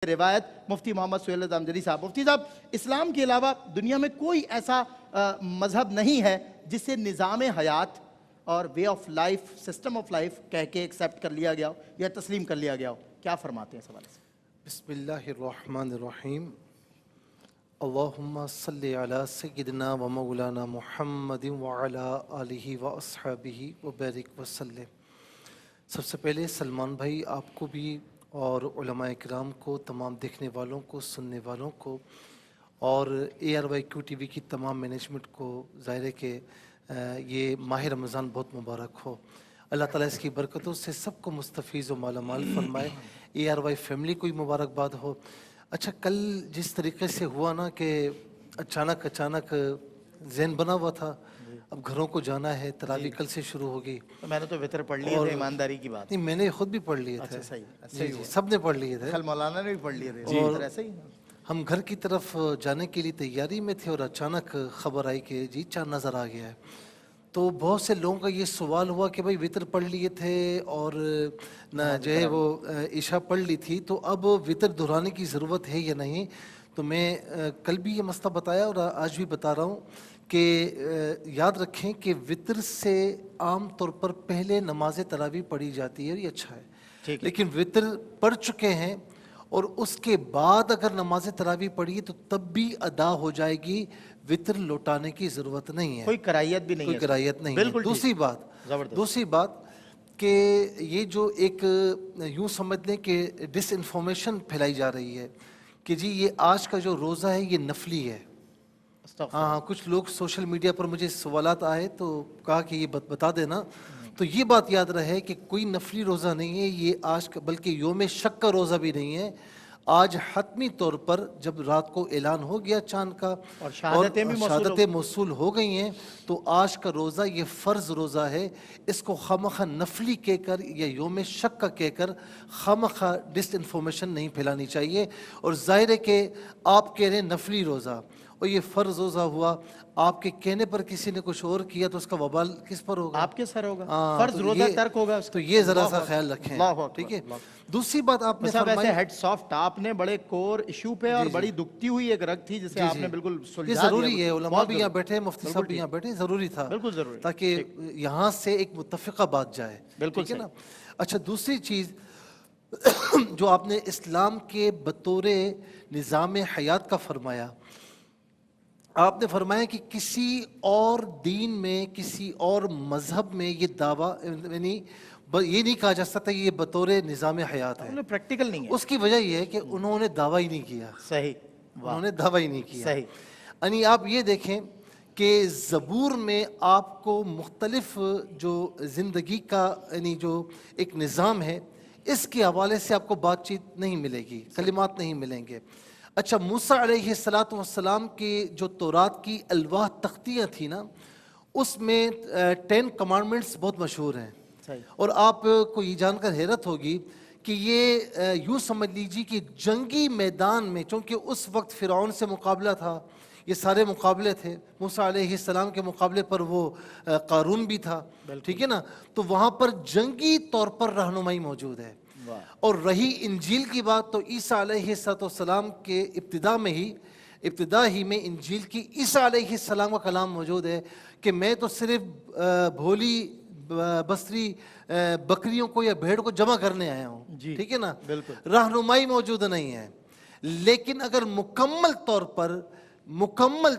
روایت مفتی محمد سہیل زامجری صاحب. مفتی صاحب, اسلام کے علاوہ دنیا میں کوئی ایسا مذہب نہیں ہے جس سے نظام حیات اور way of life, system of life کہہ کے ایکسیپٹ کر لیا گیا ہو یا تسلیم کر لیا گیا ہو. کیا فرماتے ہیں اس حوالے سے؟ بسم اللہ الرحمن الرحیم. اللہم صلی علی سیدنا و مولانا محمد وعلی آلہ و اصحابہ وبارک وسلم. سب سے پہلے سلمان بھائی آپ کو بھی اور علماء اکرام کو, تمام دیکھنے والوں کو, سننے والوں کو اور ARYQ TV کی تمام مینجمنٹ کو ظاہر ہے کہ یہ ماہ رمضان بہت مبارک ہو. اللہ تعالیٰ اس کی برکتوں سے سب کو مستفیض و مالا مال فرمائے. ARY فیملی کو بھی مبارکباد ہو. اچھا, کل جس طریقے سے ہوا نا کہ اچانک ذہن بنا ہوا تھا, اب گھروں کو جانا ہے, تراویح کل سے شروع ہوگی. میں نے تو وتر پڑھ لیے تھے, ایمانداری کی بات. نہیں, میں نے خود بھی پڑھ لیے تھے. صحیح, سب نے پڑھ لیے تھے. کل مولانا نے بھی پڑھ لیے تھے. اور ایسے ہی ہم گھر کی طرف جانے کے لیے تیاری میں تھے اور اچانک خبر آئی کہ جی چاند نظر آ گیا ہے. تو بہت سے لوگوں کا یہ سوال ہوا کہ بھائی وتر پڑھ لیے تھے اور جو ہے وہ عشاء پڑھ لی تھی, تو اب وتر دہرانے کی ضرورت ہے یا نہیں. تو میں کل بھی یہ مسئلہ بتایا اور آج بھی بتا رہا ہوں کہ یاد رکھیں کہ وتر سے عام طور پر پہلے نماز تراویح پڑھی جاتی ہے اور یہ اچھا ہے. لیکن وتر پڑھ چکے ہیں اور اس کے بعد اگر نماز تراویح پڑھی تو تب بھی ادا ہو جائے گی, وتر لوٹانے کی ضرورت نہیں ہے. کوئی کرائیت بھی نہیں ہے. کوئی کرائیت نہیں ہے. دوسری بات کہ یہ جو ایک یوں سمجھ لیں کہ ڈس انفارمیشن پھیلائی جا رہی ہے کہ جی یہ آج کا جو روزہ ہے یہ نفلی ہے. ہاں, کچھ لوگ سوشل میڈیا پر مجھے سوالات آئے تو کہا کہ یہ بتا دینا. تو یہ بات یاد رہے کہ کوئی نفلی روزہ نہیں ہے یہ آج کا, بلکہ یوم شک کا روزہ بھی نہیں ہے. آج حتمی طور پر جب رات کو اعلان ہو گیا چاند کا اور شہادتیں موصول ہو گئی ہیں, تو آج کا روزہ یہ فرض روزہ ہے. اس کو خامخواہ نفلی کہہ کر یا یوم شک کا کہہ کر خامخواہ ڈس انفارمیشن نہیں پھیلانی چاہیے. اور ظاہر ہے کہ آپ کہہ رہے ہیں نفلی روزہ اور یہ فرض روزہ ہوا, آپ کے کہنے پر کسی نے کچھ اور کیا تو اس کا وبال کس پر ہوگا؟ آپ کے سر ہوگا. فرض روزہ ترک ہوگا. تو یہ ذرا سا خیال رکھیں, ٹھیک ہے. دوسری بات آپ نے فرمائی, ویسے ہیڈ سافٹ آپ نے بڑے کور ایشو پہ اور بڑی دکھتی ہوئی ایک رگ تھی جسے آپ نے بالکل سلجھا دیا. یہ ضروری ہے, علماء بھی یہاں بیٹھے, مفتی صاحب بھی یہاں بیٹھے, ضروری تھا, بالکل ضروری, تاکہ یہاں سے ایک متفقہ بات جائے. بالکل ٹھیک ہے نا. اچھا, دوسری چیز جو آپ نے اسلام کے بطور نظام حیات کا فرمایا, آپ نے فرمایا کہ کسی اور دین میں, کسی اور مذہب میں یہ دعویٰ یعنی یہ نہیں کہا جا سکتا یہ بطور نظام حیات ہے. پریکٹیکل نہیں ہے. اس کی وجہ یہ ہے کہ انہوں نے دعویٰ ہی نہیں کیا. صحیح, انہوں نے دعویٰ ہی نہیں کیا. صحیح. یعنی آپ یہ دیکھیں کہ زبور میں آپ کو مختلف جو زندگی کا یعنی جو ایک نظام ہے, اس کے حوالے سے آپ کو بات چیت نہیں ملے گی, کلمات نہیں ملیں گے. اچھا, موسیٰ علیہ السلام کے جو تورات کی الواح تختیاں تھیں نا, اس میں 10 کمانڈمنٹس بہت مشہور ہیں. اور آپ کو یہ جان کر حیرت ہوگی کہ یہ یوں سمجھ لیجیے کہ جنگی میدان میں, چونکہ اس وقت فرعون سے مقابلہ تھا, یہ سارے مقابلے تھے, موسیٰ علیہ السلام کے مقابلے پر وہ قارون بھی تھا, ٹھیک ہے نا. تو وہاں پر جنگی طور پر رہنمائی موجود ہے. اور رہی انجیل کی بات, تو عیسیٰ علیہ السلام کے ابتدا ہی میں انجیل کی عیسیٰ علیہ السلام کا کلام موجود ہے کہ میں تو صرف بھولی بصری بکریوں کو یا بھیڑ کو جمع کرنے آیا ہوں. ٹھیک ہے نا. رہنمائی موجود نہیں ہے. لیکن اگر مکمل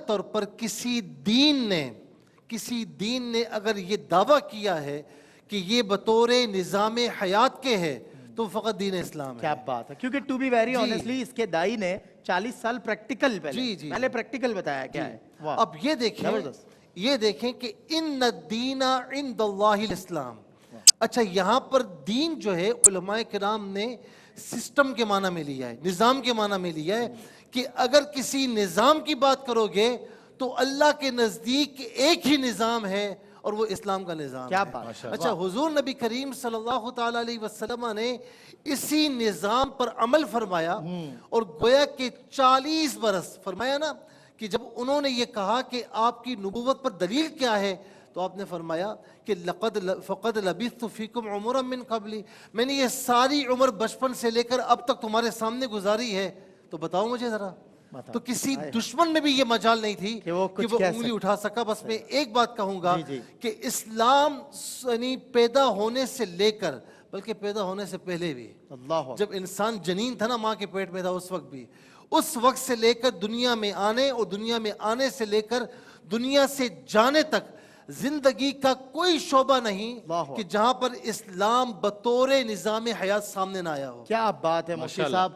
طور پر کسی دین نے اگر یہ دعویٰ کیا ہے کہ یہ بطور نظام حیات کے ہے, تو فقط دین اسلام ہے. کیا بات ہے, کیونکہ ٹو بی ویری آنیسٹلی اس کے دائی نے 40 سال پریکٹیکل پہلے پریکٹیکل بتایا کیا ہے. اب یہ دیکھیں کہ ان الدین عند اللہ الاسلام. اچھا, یہاں پر دین جو ہے علماء کرام نے سسٹم کے معنی میں لیا ہے, نظام کے معنی میں لیا ہے کہ اگر کسی نظام کی بات کرو گے تو اللہ کے نزدیک ایک ہی نظام ہے اور وہ اسلام کا نظام ہے. اچھا, حضور نبی کریم صلی اللہ تعالی علیہ وسلم نے اسی نظام پر عمل فرمایا اور گویا کہ 40 برس فرمایا نا کہ جب انہوں نے یہ کہا کہ آپ کی نبوت پر دلیل کیا ہے, تو آپ نے فرمایا کہ فقد لبثت فیکم عمرا من قبلی، میں نے یہ ساری عمر بچپن سے لے کر اب تک تمہارے سامنے گزاری ہے، تو بتاؤ مجھے ذرا. تو کسی دشمن میں بھی یہ مجال نہیں تھی کہ وہ کہ وہ انگلی اٹھا سکا. بس میں ایک بات کہوں گا کہ اسلام یعنی پیدا ہونے سے لے کر، بلکہ پیدا ہونے سے پہلے بھی، اللہ جب انسان جنین تھا نا ماں کے پیٹ میں تھا، اس وقت بھی، اس وقت سے لے کر دنیا میں آنے اور دنیا میں آنے سے لے کر دنیا سے جانے تک زندگی کا کوئی شعبہ نہیں کہ جہاں پر اسلام بطور نظام حیات سامنے نہ آیا ہو. کیا بات ہے مفتی صاحب.